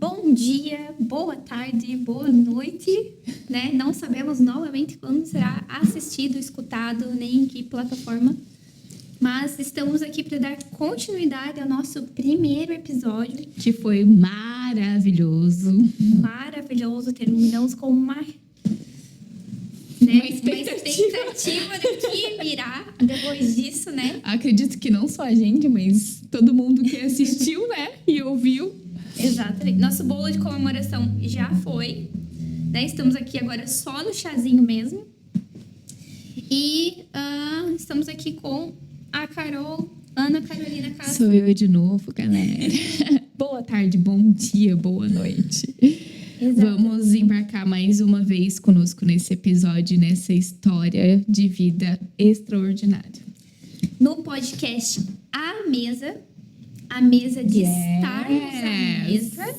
Bom dia, boa tarde, boa noite, né? Não sabemos novamente quando será assistido, escutado, nem em que plataforma. Mas estamos aqui para dar continuidade ao nosso primeiro episódio. Que foi maravilhoso. Maravilhoso. Terminamos com uma expectativa do que virá depois disso, né? Acredito que não só a gente, mas todo mundo que assistiu, né? E ouviu. Exatamente. Nosso bolo de comemoração já foi, né? Estamos aqui agora só no chazinho mesmo. E estamos aqui com a Carol, Ana Carolina Castro. Sou eu de novo, galera. Boa tarde, bom dia, boa noite. Exato. Vamos embarcar mais uma vez conosco nesse episódio, nessa história de vida extraordinária. No podcast A Mesa de estarmos à mesa.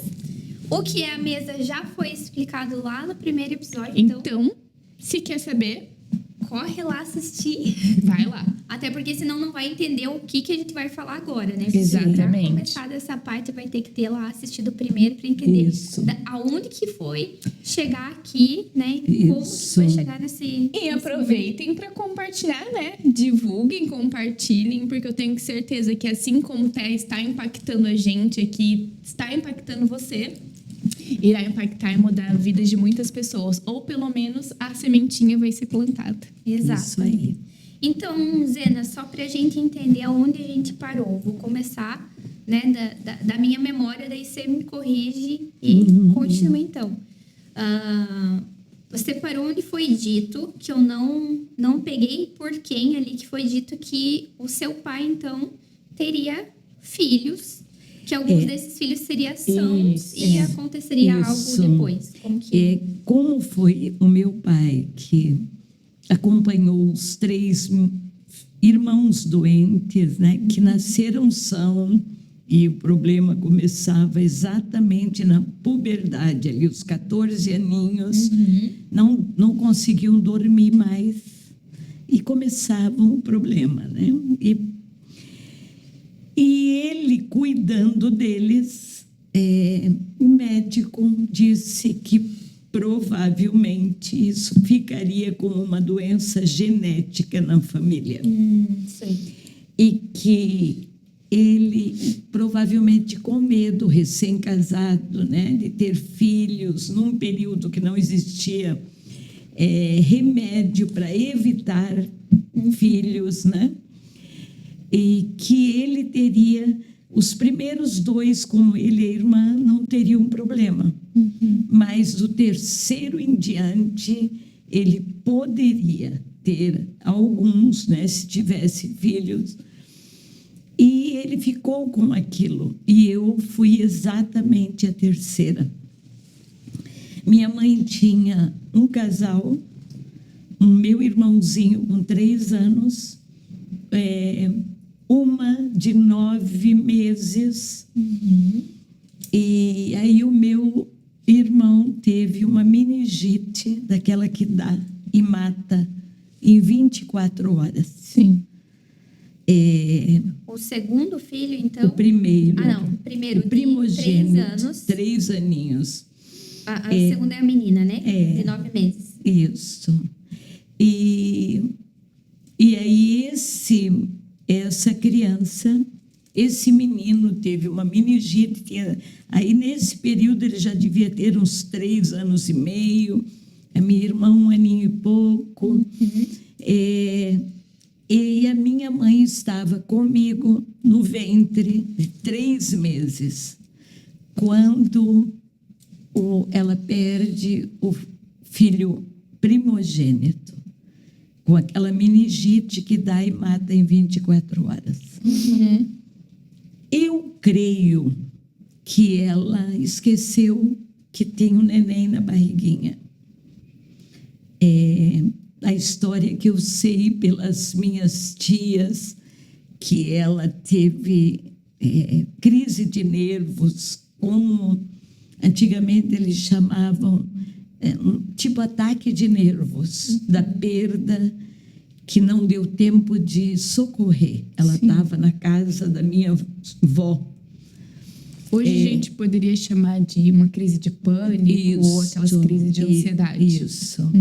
O que é a mesa já foi explicado lá no primeiro episódio. Então, se quer saber, corre lá assistir. vai lá. Até porque senão não vai entender o que a gente vai falar agora, né? Exatamente. Pra começar dessa parte, vai ter que ter lá assistido primeiro para entender Isso. Aonde que foi chegar aqui, né? Isso. Como que foi chegar nesse... E aproveitem para compartilhar, né? Divulguem, compartilhem, porque eu tenho certeza que assim como está impactando a gente aqui, está impactando você, irá impactar e mudar a vida de muitas pessoas. Ou pelo menos a sementinha vai ser plantada. Exato. Isso aí. Então, Zena, só pra gente entender aonde a gente parou, vou começar, né, da minha memória, daí você me corrige e continua então. Você parou onde foi dito, que eu não peguei por quem ali, que foi dito que o seu pai, então, teria filhos, que alguns desses filhos seriam sãos e aconteceria algo depois. Como foi o meu pai que acompanhou os 3 irmãos doentes, né, que nasceram são, e o problema começava exatamente na puberdade, ali os 14 aninhos, não conseguiam dormir mais e começava o problema, né? E ele, cuidando deles, o médico disse que provavelmente isso ficaria como uma doença genética na família. Sei. E que ele, provavelmente com medo, recém-casado, né, de ter filhos, num período que não existia remédio para evitar filhos, né? E que ele teria, os primeiros 2, como ele e a irmã, não teriam problema. Mas do terceiro em diante, ele poderia ter alguns, né, se tivesse filhos. E ele ficou com aquilo. E eu fui exatamente a terceira. Minha mãe tinha um casal, um meu irmãozinho com 3 anos, uma de 9 meses. E aí o meu irmão teve uma meningite, daquela que dá e mata em 24 horas. Sim. O segundo filho, então... O primeiro. Primeiro, o primogênito, de 3 anos. 3 aninhos. A segunda é a menina, né? De 9 meses. Isso. E aí essa criança, esse menino teve uma meningite. Aí nesse período ele já devia ter uns 3 anos e meio. A minha irmã 1 aninho e pouco. E a minha mãe estava comigo no ventre de 3 meses, quando ela perde o filho primogênito, com aquela meningite que dá e mata em 24 horas. Eu creio que ela esqueceu que tem um neném na barriguinha. A história que eu sei pelas minhas tias, que ela teve crise de nervos, como antigamente eles chamavam, tipo ataque de nervos, da perda, que não deu tempo de socorrer. Ela estava na casa da minha avó. Hoje a gente poderia chamar de uma crise de pânico ou aquelas crises de ansiedade. Isso.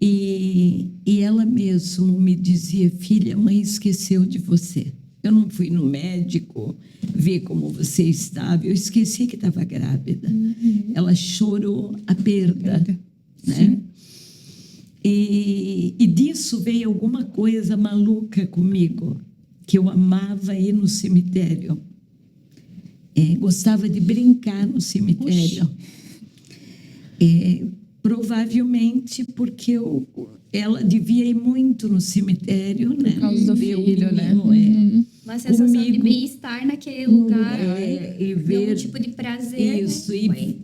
E ela mesmo me dizia: filha, a mãe esqueceu de você. Eu não fui no médico ver como você estava. Eu esqueci que estava grávida. Ela chorou a perda. Né? E disso veio alguma coisa maluca comigo, que eu amava ir no cemitério. Gostava de brincar no cemitério. Provavelmente porque ela devia ir muito no cemitério, né? Por causa do filho, né? Uma sensação de bem-estar naquele lugar. E ver um tipo de prazer. isso, né? e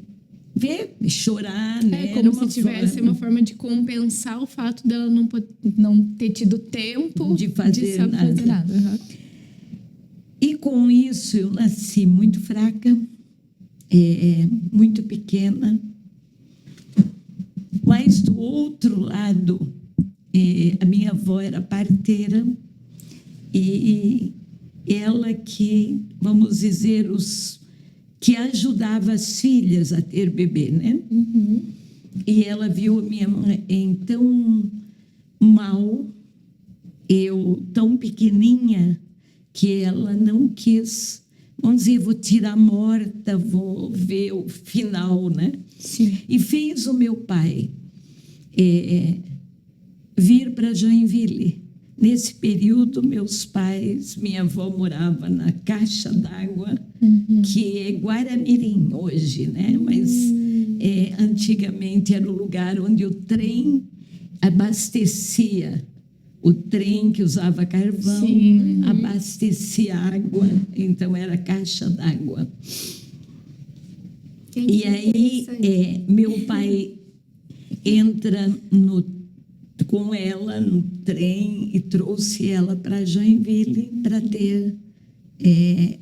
ver, chorar, né? Como se tivesse uma forma de compensar o fato dela não ter tido tempo de fazer nada. Uhum. E com isso eu nasci muito fraca, muito pequena. Mas do outro lado, a minha avó era parteira e ela que, vamos dizer, que ajudava as filhas a ter bebê, né? E ela viu a minha mãe tão mal, eu tão pequenininha, que ela não quis, vamos dizer, vou tirar morta, vou ver o final, né? Sim. E fez o meu pai vir para Joinville. Nesse período, meus pais, minha avó morava na Caixa d'Água, que é Guaramirim hoje, né? Mas antigamente era o lugar onde o trem abastecia. O trem que usava carvão abastecia água, então era Caixa d'Água. E aí, meu pai entra com ela no trem e trouxe ela para Joinville para ter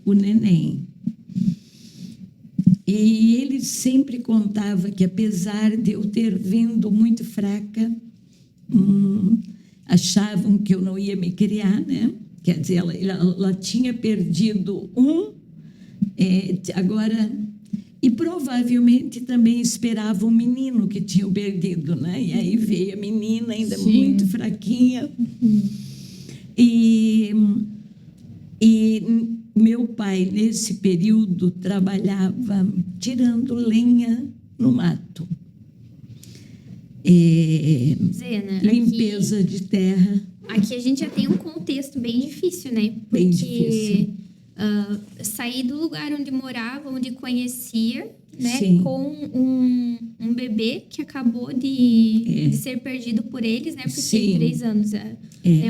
o neném. E ele sempre contava que, apesar de eu ter vindo muito fraca, achavam que eu não ia me criar, né? Quer dizer, ela tinha perdido agora... E provavelmente também esperava um menino que tinha perdido, né? E aí veio a menina ainda muito fraquinha. E meu pai, nesse período, trabalhava tirando lenha no mato. Zena, Limpeza de terra. Aqui a gente já tem um contexto bem difícil, né? Porque Bem difícil. Sair do lugar onde morava, onde conhecia, né? Sim. Com um bebê que acabou de ser perdido por eles, né? Porque tem 3 anos.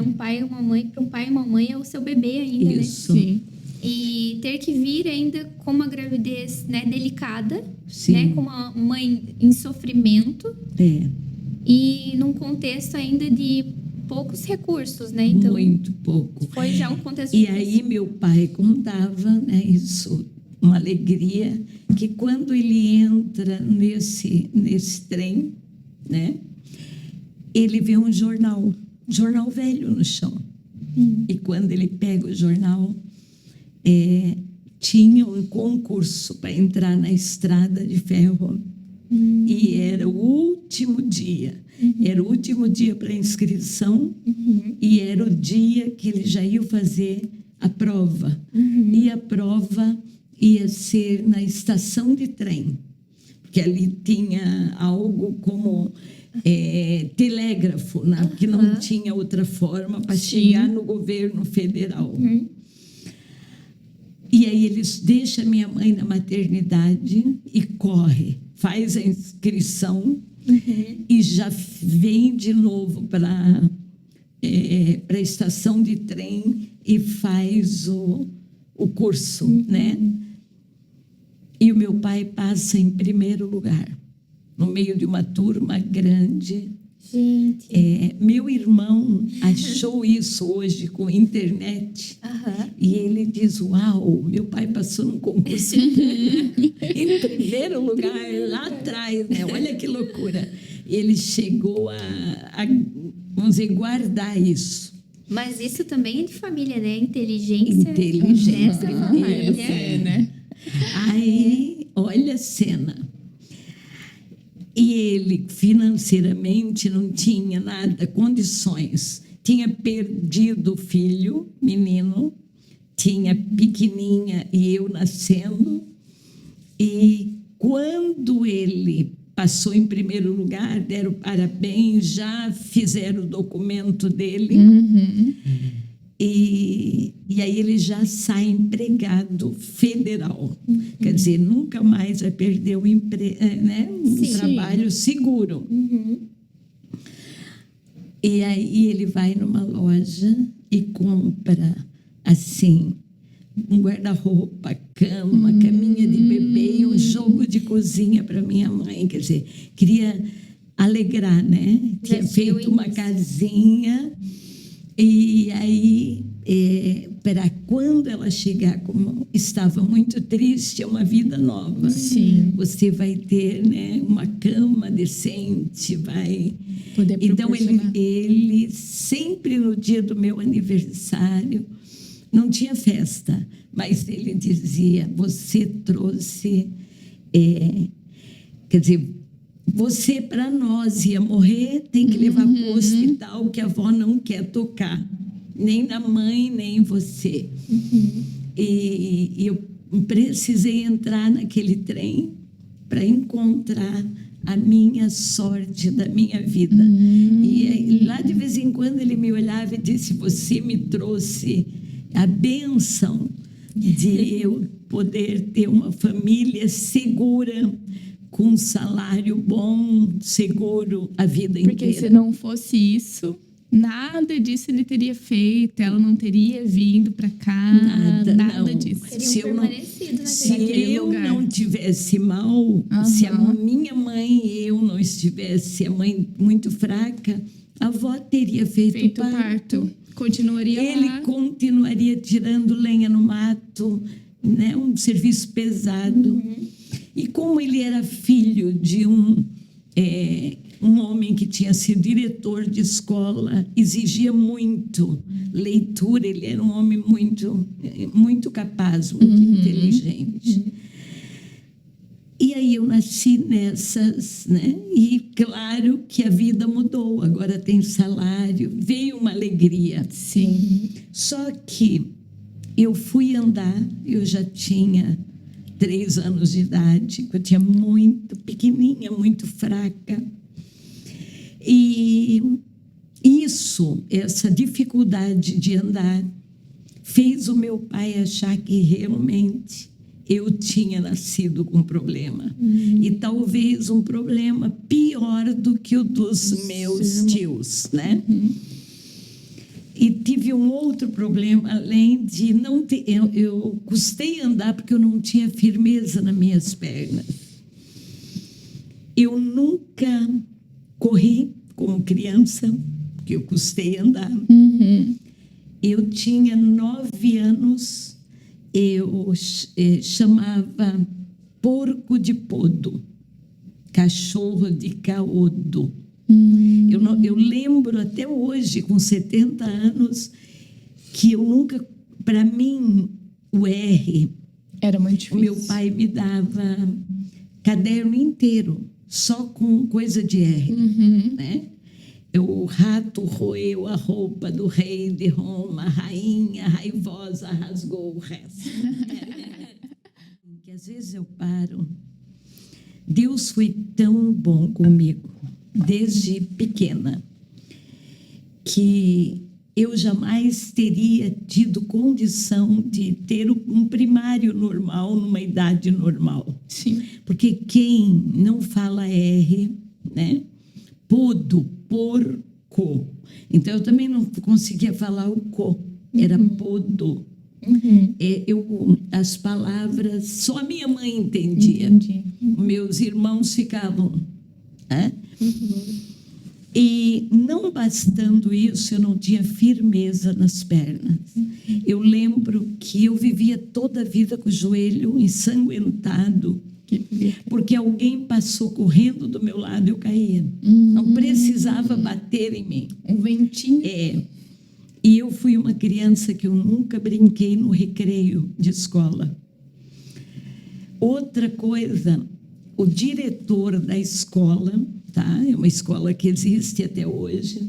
Um pai e uma mãe. Para um pai e uma mãe é o seu bebê ainda, Isso. né? Sim. E ter que vir ainda com uma gravidez, né, delicada, Sim. né? Com uma mãe em sofrimento. E num contexto ainda de poucos recursos, né? Então, muito pouco. Foi já um contexto E difícil. aí meu pai contava, né, isso, uma alegria, que quando ele entra nesse trem, né, ele vê um jornal velho no chão. E quando ele pega o jornal, tinha um concurso para entrar na estrada de ferro. E era o último dia. Era o último dia para inscrição e era o dia que ele já ia fazer a prova. E a prova ia ser na estação de trem, porque ali tinha algo como telégrafo, né? Que não tinha outra forma para chegar no governo federal. E aí eles deixam minha mãe na maternidade e corre, faz a inscrição e já vem de novo para a estação de trem e faz o curso, né? E o meu pai passa em primeiro lugar, no meio de uma turma grande. Gente. Meu irmão achou isso hoje com internet e ele diz: uau, meu pai passou num concurso em primeiro lugar lá atrás, né? Olha que loucura. Ele chegou a vamos dizer, guardar isso. Mas isso também é de família, né? Inteligência. Inteligência. Dessa família. né? Aí, olha a cena. E ele, financeiramente, não tinha nada, condições. Tinha perdido o filho, menino, tinha pequenininha e eu nascendo. E quando ele passou em primeiro lugar, deram parabéns, já fizeram o documento dele. E aí ele já sai empregado federal. Quer dizer, nunca mais vai perder o né? Trabalho seguro. E aí ele vai numa loja e compra, assim, um guarda-roupa, cama, caminha de bebê e um jogo de cozinha para minha mãe. Quer dizer, queria alegrar, né? Tinha feito uma casinha. E aí, para quando ela chegar, como estava muito triste, é uma vida nova. Sim. Você vai ter, né, uma cama decente, vai... Poder então, proporcionar. ele sempre no dia do meu aniversário, não tinha festa, mas ele dizia, você trouxe... quer dizer, você, para nós, ia morrer, tem que levar para o hospital, que a avó não quer tocar. Nem na mãe, nem em você. E eu precisei entrar naquele trem para encontrar a minha sorte da minha vida. E lá, de vez em quando, ele me olhava e disse, você me trouxe a bênção de eu poder ter uma família segura, com um salário bom, seguro, a vida inteira. Porque se não fosse isso, nada disso ele teria feito, ela não teria vindo para cá, nada disso. Teriam permanecido se naquele eu lugar. não tivesse mal, se a minha mãe e eu não estivesse, a mãe muito fraca, a avó teria feito parto. Continuaria Ele lá. continuaria tirando lenha no mato, né? Um serviço pesado. E como ele era filho de um homem que tinha sido diretor de escola, exigia muito leitura, ele era um homem muito capaz, muito inteligente. E aí eu nasci nessas, né? E claro que a vida mudou, agora tem salário, veio uma alegria. Sim. Só que eu fui andar, eu já tinha 3 anos de idade, eu tinha muito pequenininha, muito fraca. E essa dificuldade de andar, fez o meu pai achar que realmente eu tinha nascido com um problema. E talvez um problema pior do que o dos meus tios, né? E tive um outro problema, além de não ter... Eu custei andar porque eu não tinha firmeza nas minhas pernas. Eu nunca corri como criança, porque eu custei andar. Eu tinha 9 anos, eu chamava porco de podo, cachorro de caodo. Eu lembro até hoje, com 70 anos, que eu nunca... Para mim, o R... Era muito difícil. O meu pai me dava caderno inteiro, só com coisa de R. Né? O rato roeu a roupa do rei de Roma, a rainha raivosa rasgou o resto. Que às vezes eu paro. Deus foi tão bom comigo, desde pequena, que eu jamais teria tido condição de ter um primário normal numa idade normal. Sim. Porque quem não fala R, né? Podo, porco. Então, eu também não conseguia falar o co, era podo. As palavras, só a minha mãe entendia. Entendi. Meus irmãos ficavam... Né? E não bastando isso, eu não tinha firmeza nas pernas. Eu lembro que eu vivia toda a vida com o joelho ensanguentado, porque alguém passou correndo do meu lado e eu caía. Não precisava bater em mim. Um ventinho. E eu fui uma criança que eu nunca brinquei no recreio de escola. Outra coisa, o diretor da escola, tá? É uma escola que existe até hoje,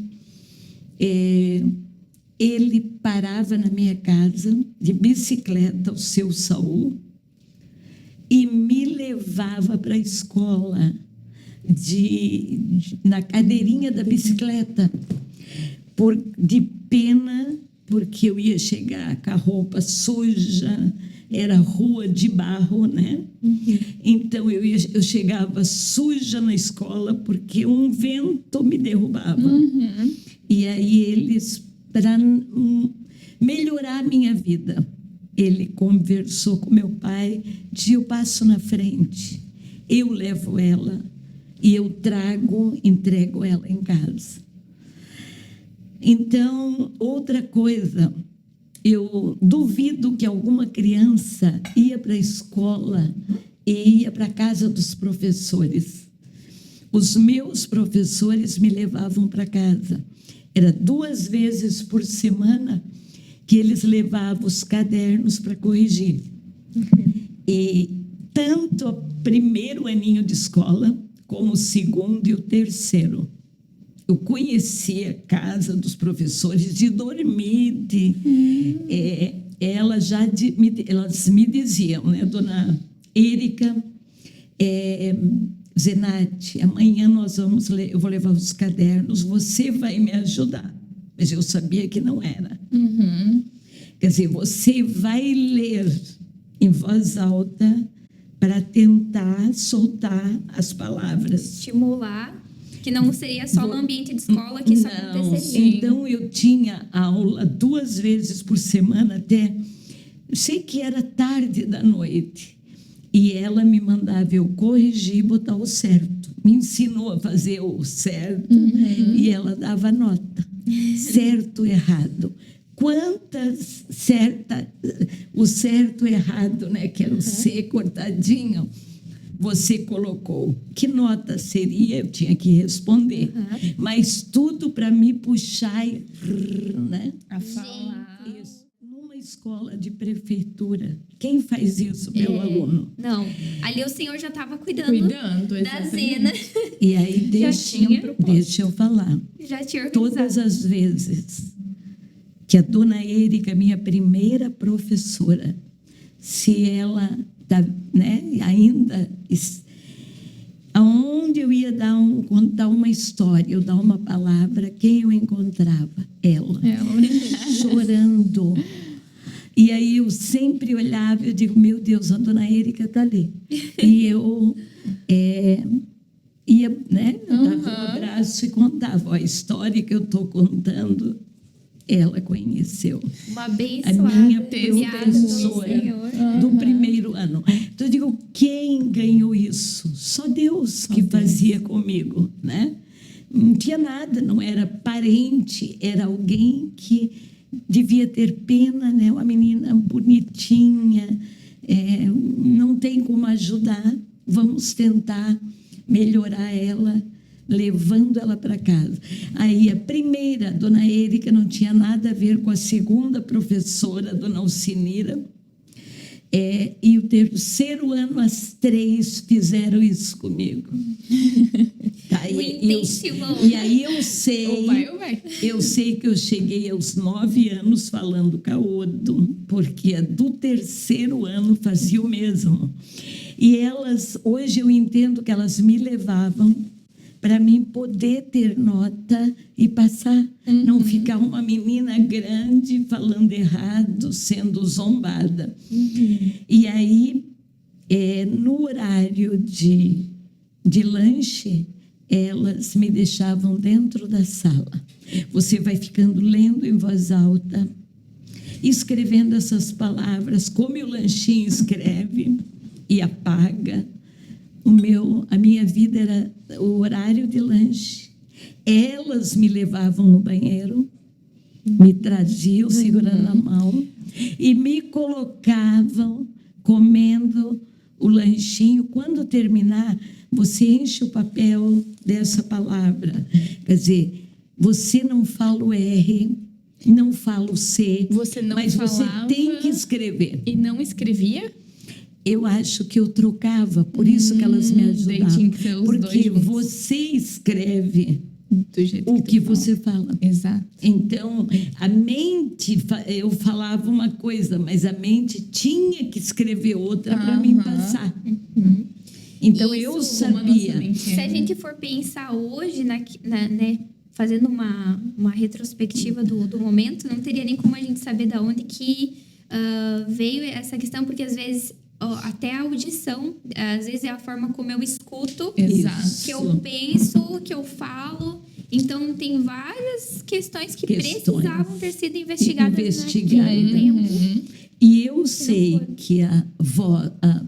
ele parava na minha casa de bicicleta, o seu Saul, e me levava para a escola na cadeirinha da bicicleta, de pena, porque eu ia chegar com a roupa suja, era rua de barro, né? Então eu chegava suja na escola porque um vento me derrubava. E aí eles, para melhorar a minha vida, ele conversou com meu pai, disse: eu passo na frente, eu levo ela e eu entrego ela em casa. Então, outra coisa, eu duvido que alguma criança ia para a escola e ia para a casa dos professores. Os meus professores me levavam para casa. Era 2 vezes por semana que eles levavam os cadernos para corrigir. E tanto o primeiro aninho de escola, como o segundo e o terceiro. Eu conhecia a casa dos professores de dormir. Elas me diziam, né, dona Érica, Zenate, amanhã eu vou levar os cadernos, você vai me ajudar. Mas eu sabia que não era. Quer dizer, você vai ler em voz alta para tentar soltar as palavras. Estimular, que não seria só no ambiente de escola que isso aconteceria. Então, eu tinha aula 2 vezes por semana até... Sei que era tarde da noite. E ela me mandava eu corrigir e botar o certo. Me ensinou a fazer o certo e ela dava nota. Certo, errado. Quantas o certo, errado, né? Que era o C cortadinho, você colocou. Que nota seria? Eu tinha que responder. Mas tudo para me puxar, né? A falar. Isso. Numa escola de prefeitura, quem faz isso pelo aluno? Não. Ali o senhor já estava cuidando da exatamente. cena. E aí, deixa eu falar. Já tinha organizado. Todas as vezes que a dona Érica, minha primeira professora, se ela, né, ainda... Aonde eu ia contar uma história, eu dar uma palavra, quem eu encontrava? Ela. Chorando. E aí eu sempre olhava e eu digo, meu Deus, a dona Érica está ali. E eu ia, né, dava um abraço e contava. Ó, a história que eu estou contando, ela conheceu. Uma abençoada. A minha enviada do professora Senhor. do primeiro ano. Então eu digo, quem ganhou isso? Só Deus que fazia comigo, né? Não tinha nada, não era parente, era alguém que devia ter pena, né? Uma menina bonitinha, não tem como ajudar, vamos tentar melhorar ela, levando ela para casa. Aí a primeira, a dona Érica, não tinha nada a ver com a segunda professora, a dona Alcinira, e o terceiro ano, as 3 fizeram isso comigo. Tá, e aí eu sei, eu sei que eu cheguei aos 9 anos falando caodo, porque a do terceiro ano fazia o mesmo. E elas, hoje eu entendo que elas me levavam para mim poder ter nota e passar, não ficar uma menina grande falando errado, sendo zombada. E aí, no horário de lanche, elas me deixavam dentro da sala. Você vai ficando lendo em voz alta, escrevendo essas palavras, como o lanchinho escreve e apaga. A minha vida era o horário de lanche. Elas me levavam no banheiro, me traziam segurando a mão e me colocavam comendo o lanchinho. Quando terminar, você enche o papel dessa palavra. Quer dizer, você não fala o R, não fala o C, você não mas falava, você tem que escrever. E não escrevia? eu acho que eu trocava, por isso que elas me daí ajudavam. tinha que ser os Porque dois juntos. você escreve Do jeito o que tu fala. você fala. Exato. Então, a mente, eu falava uma coisa, mas a mente tinha que escrever outra para me passar. Então, eu Isso, como a nossa sabia. mente Se a gente for pensar hoje, né, fazendo uma retrospectiva do momento, não teria nem como a gente saber da onde que veio essa questão, porque às vezes até a audição, às vezes é a forma como eu escuto, Exato. que eu penso, que eu falo. Então, tem várias questões que precisavam ter sido investigadas naquele tempo. E eu sei que a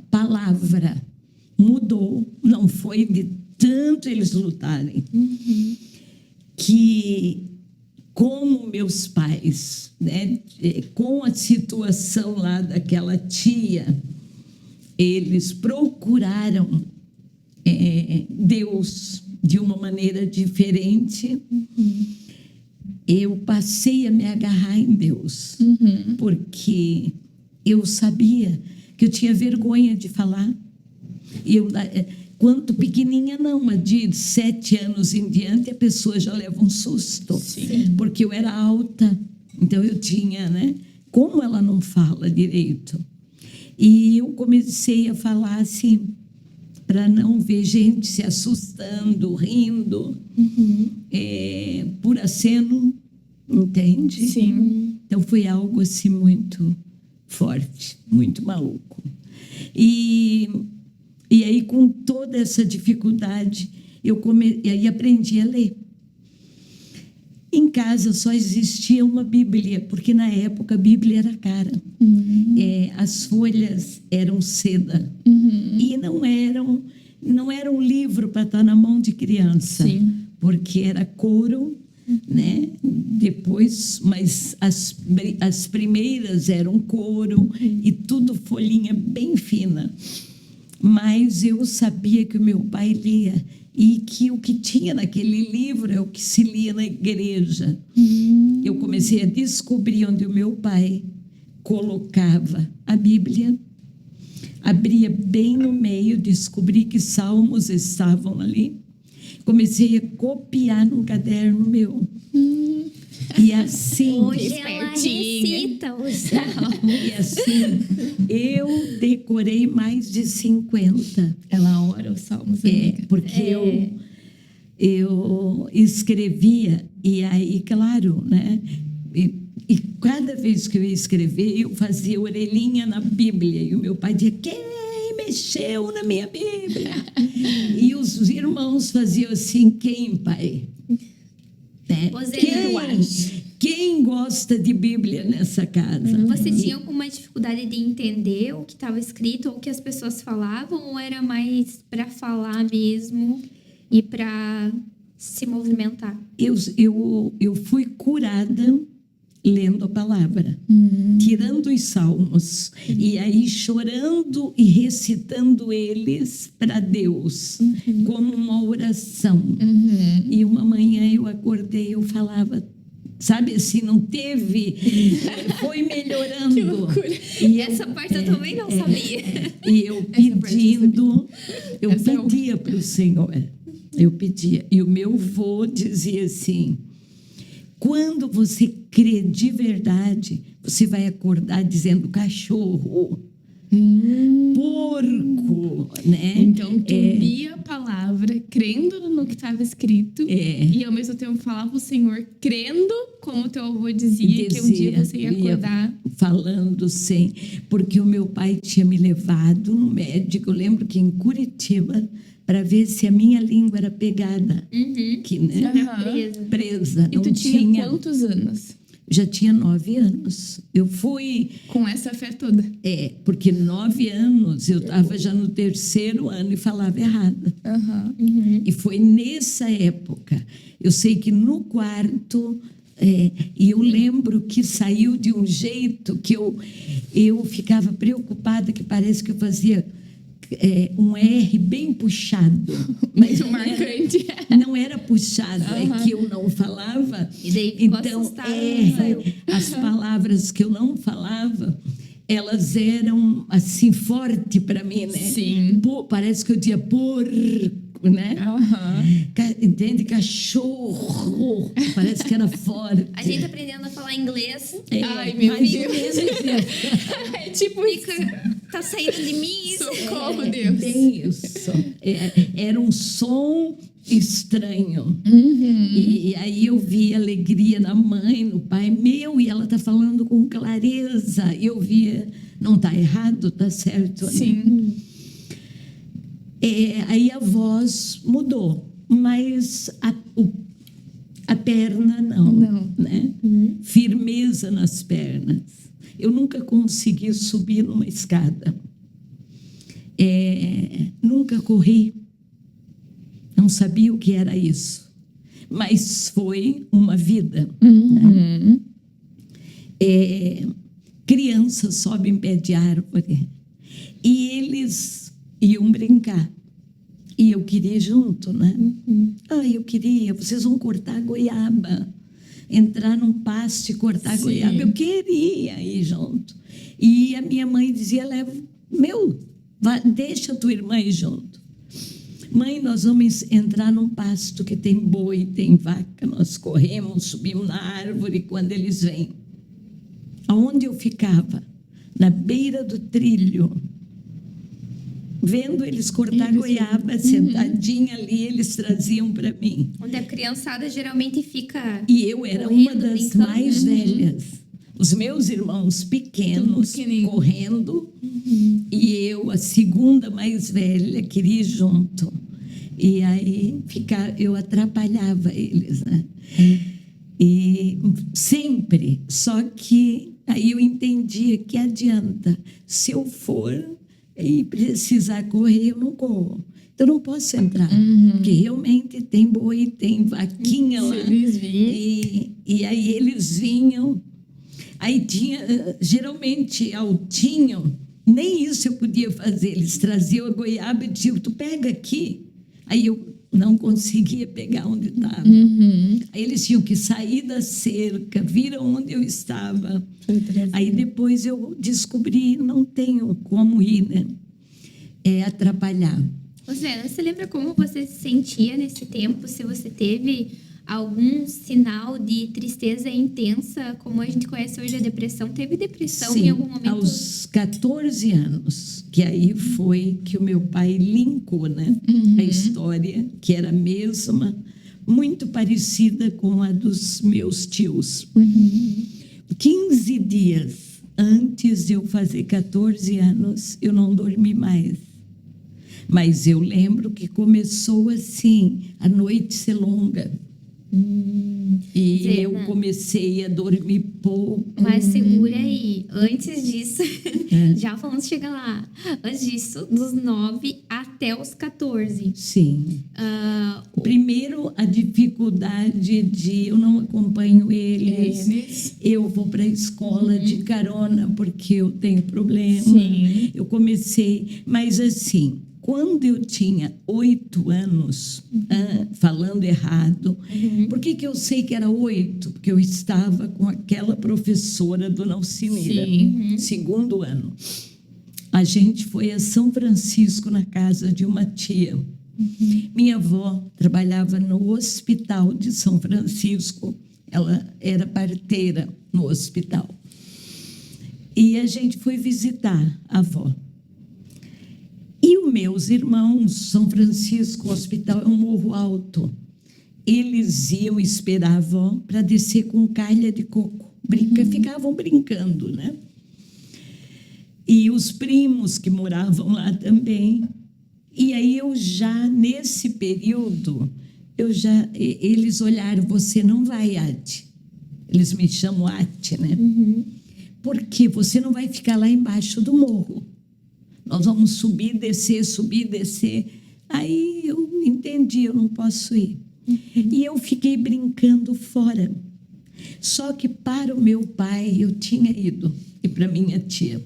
palavra mudou, não foi de tanto eles lutarem, que como meus pais, né, com a situação lá daquela tia, eles procuraram Deus de uma maneira diferente. Eu passei a me agarrar em Deus, porque eu sabia que eu tinha vergonha de falar. Quanto pequenininha, não, mas de 7 anos em diante, a pessoa já leva um susto. Sim. Porque eu era alta, então eu tinha, né? Como ela não fala direito? E eu comecei a falar assim, para não ver gente se assustando, rindo, por aceno, entende? Sim. Então foi algo assim muito forte, muito maluco. E aí, com toda essa dificuldade, aí aprendi a ler. Em casa só existia uma Bíblia, porque na época a Bíblia era cara. As folhas eram seda. E não era um livro para estar na mão de criança. Sim. Porque era couro, né? Depois, mas as primeiras eram couro e tudo folhinha bem fina. Mas eu sabia que o meu pai lia e que o que tinha naquele livro é o que se lia na igreja. Eu comecei a descobrir onde o meu pai colocava a Bíblia, abria bem no meio, descobri que salmos estavam ali, comecei a copiar num caderno meu. E assim, Hoje ela espertinha. recita os salmos. e assim, eu decorei mais de 50. Ela ora os salmos. amiga. Porque eu escrevia, e aí, claro, né? E cada vez que eu ia escrever, eu fazia orelhinha na Bíblia. E o meu pai dizia, quem mexeu na minha Bíblia? E os irmãos faziam assim, quem, pai? Né? Você Quem gosta de Bíblia nessa casa? Você tinha alguma dificuldade de entender o que estava escrito ou o que as pessoas falavam? Ou era mais para falar mesmo e para se movimentar? Eu fui curada lendo a palavra, tirando os salmos, e aí chorando e recitando eles para Deus, como uma oração. E uma manhã eu acordei, eu falava, sabe assim, não teve, foi melhorando. Que loucura. E Essa parte eu também não sabia. E eu pedia para o Senhor, eu pedia. E o meu avô dizia assim, quando você crê de verdade, você vai acordar dizendo cachorro, porco, né? Então, tu lia a palavra, crendo no que estava escrito, e ao mesmo tempo falava o Senhor, crendo, como teu avô dizia, que um dia você ia acordar. Falando sem, porque o meu pai tinha me levado no médico, eu lembro que em Curitiba, para ver se a minha língua era pegada, que, né? Presa. E tu tinha quantos anos? Já tinha 9 anos. Eu fui... Com essa fé toda. Porque 9 anos eu estava já no 3º ano e falava errado. E foi nessa época. Eu sei que no quarto... e eu lembro que saiu de um jeito que eu ficava preocupada, que parece que eu fazia... um R bem puxado. Mas marcante. Não era puxado, é que eu não falava. E daí então, R, as palavras que eu não falava, elas eram assim forte para mim, né? Sim. Parece que eu dizia porco, né? Entende? Cachorro. Parece que era forte. A gente aprendendo a falar inglês. Ai, meu mais ou Deus. menos isso. É tipo isso. Fica, tá saindo de mim isso. Socorro, Deus. Bem isso. Era um som estranho. E aí eu vi alegria na mãe, no pai. E ela tá falando com clareza. E eu via, não tá errado, tá certo. Né? Sim. Aí a voz mudou, mas a perna não. Né? Firmeza nas pernas. Eu nunca consegui subir numa escada. Nunca corri. Não sabia o que era isso. Mas foi uma vida. Né? Crianças sobem em pé de árvore. E eles iam brincar. E eu queria ir junto, né? Eu queria. Vocês vão cortar goiaba. Entrar num pasto e cortar goiaba. Eu queria ir junto. E a minha mãe dizia, deixa a tua irmã ir junto. Mãe, nós vamos entrar num pasto que tem boi, tem vaca. Nós corremos, subimos na árvore quando eles vêm. Aonde eu ficava? Na beira do trilho. Vendo eles cortar goiaba, sentadinha ali, eles traziam para mim. Onde a criançada geralmente fica. E eu era uma das mais velhas. Os meus irmãos pequenos, correndo, e eu, a segunda mais velha, queria ir junto. E aí eu atrapalhava eles, né? E sempre. Só que aí eu entendia que adianta. Se eu for e precisar correr, eu não corro. Então, eu não posso entrar. Porque realmente tem boi, tem vaquinha lá. Eles vinham. E aí eles vinham. Aí tinha, geralmente, altinho. Nem isso eu podia fazer. Eles traziam a goiaba e diziam, tu pega aqui. Aí eu não conseguia pegar onde estava. Aí eles tinham que sair da cerca, vir onde eu estava. Aí depois eu descobri, não tenho como ir, né? Atrapalhar. Rosana, você lembra como você se sentia nesse tempo? Se você teve algum sinal de tristeza intensa, como a gente conhece hoje a depressão? Teve depressão Sim, em algum momento? Aos 14 anos, que aí foi que o meu pai linkou, né? A história, que era a mesma, muito parecida com a dos meus tios. 15 dias antes de eu fazer 14 anos, eu não dormi mais. Mas eu lembro que começou assim, a noite ser longa. E eu comecei a dormir pouco. Mas segura aí, antes disso, já vamos chegar lá. Antes disso, dos 9 até os 14. Sim. Primeiro, a dificuldade de eu não acompanho eles. Eu vou para a escola de carona porque eu tenho problema. Sim. Eu comecei, mas assim, quando eu tinha 8 anos, falando errado, por que eu sei que era 8? Porque eu estava com aquela professora, Dona Alcimira, segundo ano. A gente foi a São Francisco, na casa de uma tia. Minha avó trabalhava no hospital de São Francisco. Ela era parteira no hospital. E a gente foi visitar a avó. E os meus irmãos, São Francisco, o hospital é um morro alto. Eles iam esperar a avó para descer com calha de coco. Ficavam brincando, né? E os primos que moravam lá também. E aí eu já, nesse período, eles olharam, você não vai, Ati. Eles me chamam Ati, né? Porque você não vai ficar lá embaixo do morro. Nós vamos subir, descer. Aí eu entendi, eu não posso ir. E eu fiquei brincando fora. Só que para o meu pai eu tinha ido, e para minha tia.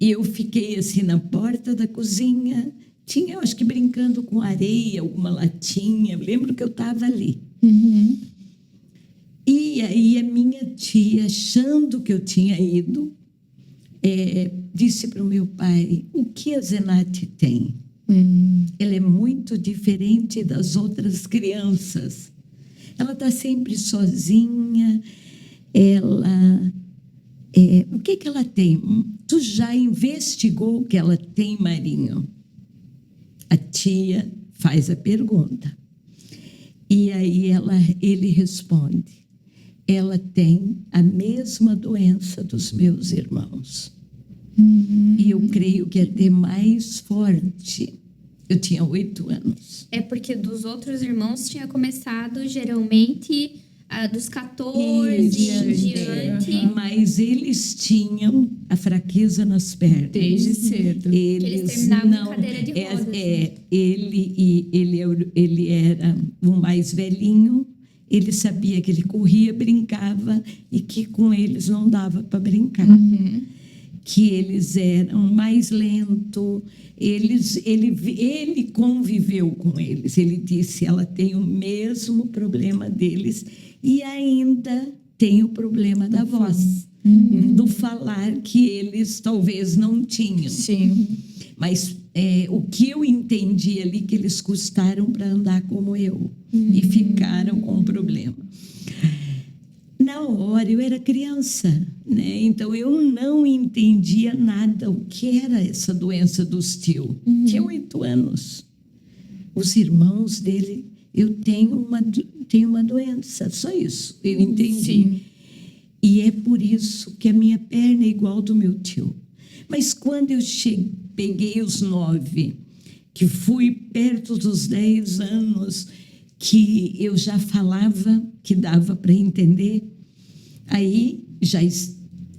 E eu fiquei assim na porta da cozinha, eu acho que brincando com areia, alguma latinha. Lembro que eu estava ali. E aí a minha tia, achando que eu tinha ido, disse para o meu pai: o que a Zenate tem? Ela é muito diferente das outras crianças. Ela está sempre sozinha. O que ela tem? Tu já investigou o que ela tem, Marinho? A tia faz a pergunta. E aí ele responde: ela tem a mesma doença dos meus irmãos. E eu creio que até mais forte. Eu tinha 8 anos. É porque dos outros irmãos tinha começado geralmente dos 14 em diante. Mas eles tinham a fraqueza nas pernas. Desde cedo. Eles terminavam em cadeira de rodas. Ele era o mais velhinho. Ele sabia que ele corria, brincava e que com eles não dava para brincar. Que eles eram mais lentos. Ele conviveu com eles. Ele disse: ela tem o mesmo problema deles e ainda tem o problema da voz, do falar, que eles talvez não tinham. Sim. Mas o que eu entendi ali, que eles custaram para andar como eu e ficaram com o problema. Na hora, eu era criança, né? Então eu não entendia nada o que era essa doença dos tios. Tinha 8 anos. Os irmãos dele, eu tenho uma doença, só isso, eu entendi. Sim. E é por isso que a minha perna é igual do meu tio. Mas quando eu peguei os 9, que fui perto dos 10 anos, que eu já falava, que dava para entender, aí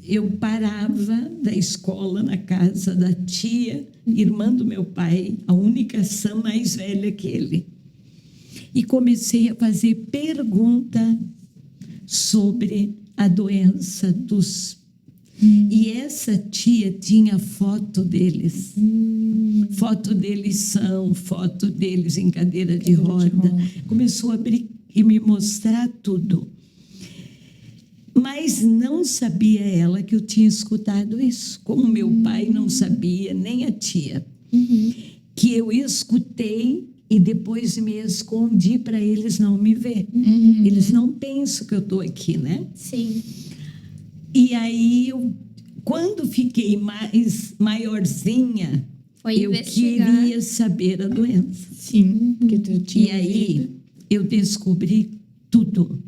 eu parava da escola na casa da tia, irmã do meu pai, a única Sam mais velha que ele. E comecei a fazer pergunta sobre a doença dos... E essa tia tinha foto deles. Foto deles são, foto deles em cadeira de roda. Começou a abrir e me mostrar tudo. Mas não sabia ela que eu tinha escutado isso. Como meu pai não sabia, nem a tia. Que eu escutei e depois me escondi para eles não me ver. Eles não pensam que eu estou aqui, né? Sim. E aí, quando fiquei maiorzinha, eu queria saber a doença. Sim, porque tu tinha. E aí, eu descobri tudo.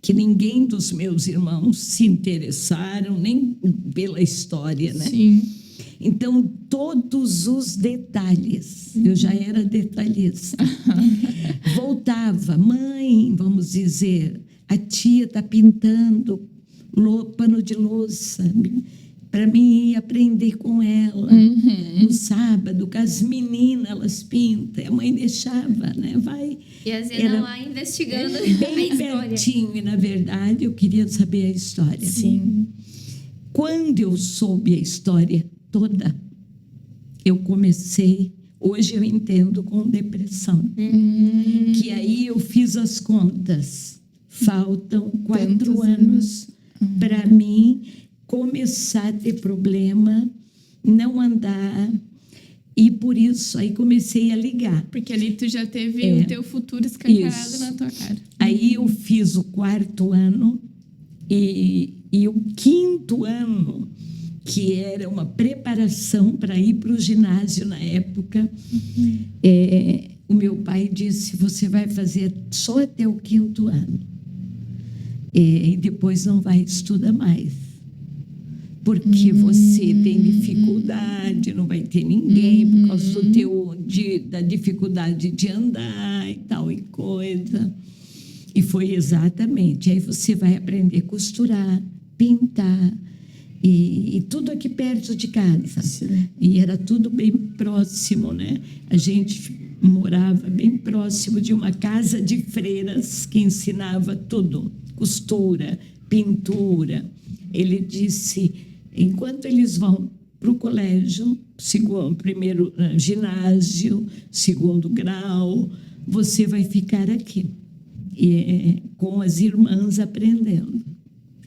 Que ninguém dos meus irmãos se interessaram, nem pela história, né? Sim. Então, todos os detalhes, eu já era detalhista. Voltava: mãe, vamos dizer, a tia está pintando pano de louça, para mim ir aprender com ela. No sábado, com as meninas, elas pintam, a mãe deixava, né? Vai. E a Zena lá investigando a bem história. Pertinho, e na verdade eu queria saber a história. Sim. Quando eu soube a história toda, eu comecei, hoje eu entendo, com depressão. Que aí eu fiz as contas. Faltam 4 anos para mim começar a ter problema, não andar. E por isso aí comecei a ligar. Porque ali tu já teve o teu futuro escancarado na tua cara. Aí eu fiz o 4º ano e o 5º ano, que era uma preparação para ir para o ginásio na época, o meu pai disse: você vai fazer só até o 5º ano. E depois não vai estudar mais. Porque você tem dificuldade, não vai ter ninguém por causa da dificuldade de andar e tal e coisa. E foi exatamente. Aí você vai aprender a costurar, pintar, e tudo aqui perto de casa. Sim. E era tudo bem próximo, né? A gente morava bem próximo de uma casa de freiras que ensinava tudo, costura, pintura. Ele disse: enquanto eles vão para o colégio, primeiro ginásio, 2º grau, você vai ficar aqui, com as irmãs aprendendo.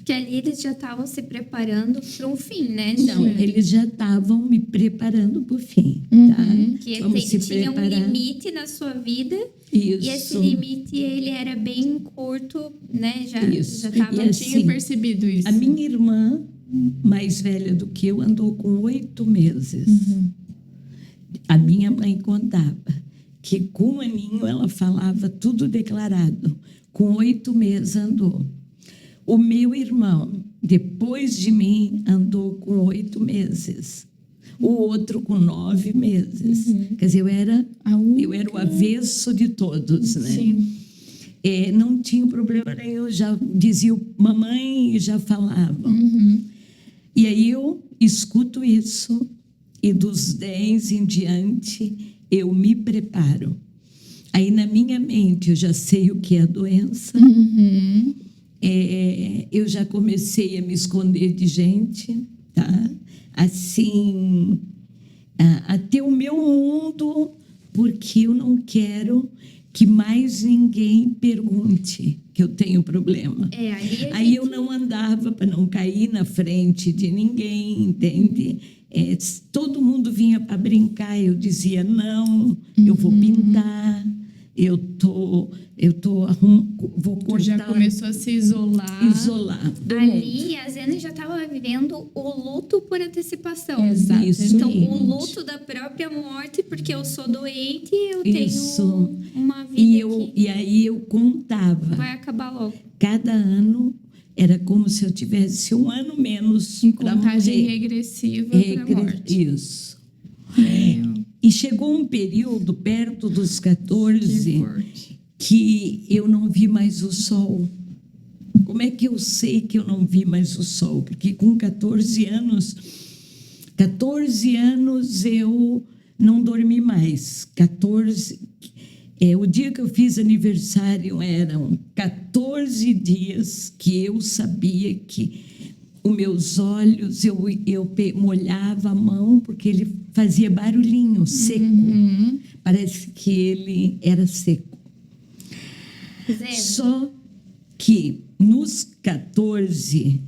Porque ali eles já estavam se preparando para um fim, né? Não, eles já estavam me preparando para o fim, tá? Que Vamos se tinha um preparar. limite na sua vida. E esse Isso. limite, ele era bem curto, né? Já Isso. estava... E Tinha assim, percebido isso. A minha irmã, mais velha do que eu, andou com 8 meses. A minha mãe contava que com 1 aninho ela falava tudo declarado. Com 8 meses andou. O meu irmão, depois de mim, andou com 8 meses. O outro com 9 meses. Quer dizer, eu era o avesso de todos, né? Sim. Não tinha problema nenhum, já dizia mamãe e já falavam. E aí eu escuto isso e dos 10 em diante eu me preparo. Aí na minha mente eu já sei o que é a doença. Eu já comecei a me esconder de gente, tá? Assim, a ter o meu mundo, porque eu não quero que mais ninguém pergunte que eu tenho problema. Aí eu não andava para não cair na frente de ninguém, entende? Todo mundo vinha para brincar, eu dizia, não, eu vou pintar, vou cortar. Já começou a se isolar. Isolar. Ali, a Zena já estava vivendo o luto por antecipação. Exato. Então, o luto da própria morte, porque eu sou doente e eu tenho uma vida E aí eu contava. vai acabar logo. Cada ano era como se eu tivesse 1 ano menos Em para contagem morrer. regressiva para a morte. Isso. E chegou um período, perto dos 14, que eu não vi mais o sol. Como é que eu sei que eu não vi mais o sol? Porque com 14 anos eu não dormi mais. O dia que eu fiz aniversário eram 14 dias que eu sabia que os meus olhos, eu molhava a mão porque ele fazia barulhinho, seco. Parece que ele era seco. Zena, Só que nos 14,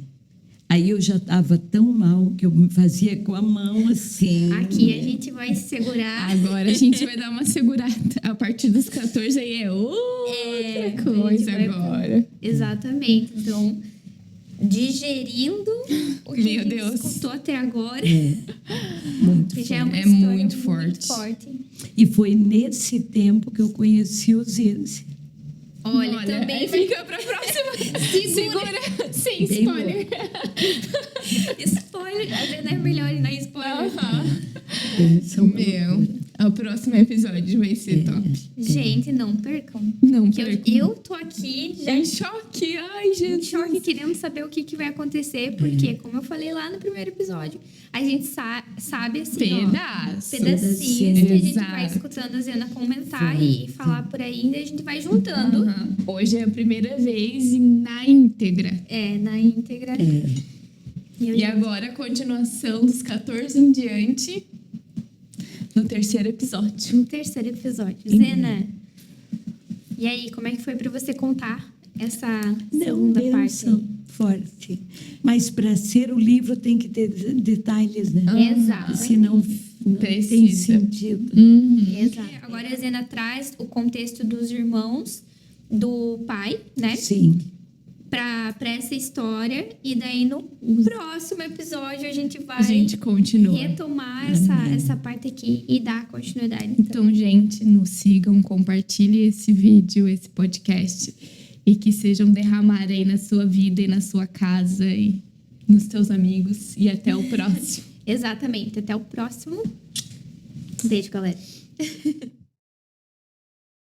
aí eu já estava tão mal que eu me fazia com a mão assim. aqui a gente vai segurar. Agora a gente vai dar uma segurada. A partir dos 14 aí é outra coisa agora. Exatamente. Então, digerindo o que Meu a gente Deus. escutou até agora. Muito Que já é uma É história muito forte. E foi nesse tempo que eu conheci o Zizi. Olha, também aí fica pra próxima. Segura. Sem spoiler. Spoiler. A Zena é melhor e não é spoiler. O próximo episódio vai ser top. Gente, não percam. Não Que percam. eu tô aqui já Em choque. Ai, em gente. choque, querendo saber o que vai acontecer, porque, como eu falei lá no primeiro episódio, a gente sabe assim, pedacinhos que a gente vai Exato. escutando a Zena comentar e falar por aí, e a gente vai juntando. Hoje é a primeira vez na íntegra. Na íntegra. E agora a continuação dos 14 em diante no terceiro episódio. No terceiro episódio. Zena, e aí, como é que foi pra você contar essa segunda parte? Forte. Mas para ser o livro tem que ter detalhes, né? Exato. Senão não tem Precisa. sentido. Exato. Agora a Zena traz o contexto dos irmãos, do pai, né? Sim. Pra essa história. E daí no próximo episódio a gente vai A gente continua. retomar essa parte aqui e dar continuidade. Então, gente, nos sigam, compartilhem esse vídeo, esse podcast. E que sejam derramar aí na sua vida e na sua casa e nos seus amigos. E até o próximo. Exatamente. Até o próximo. Beijo, galera.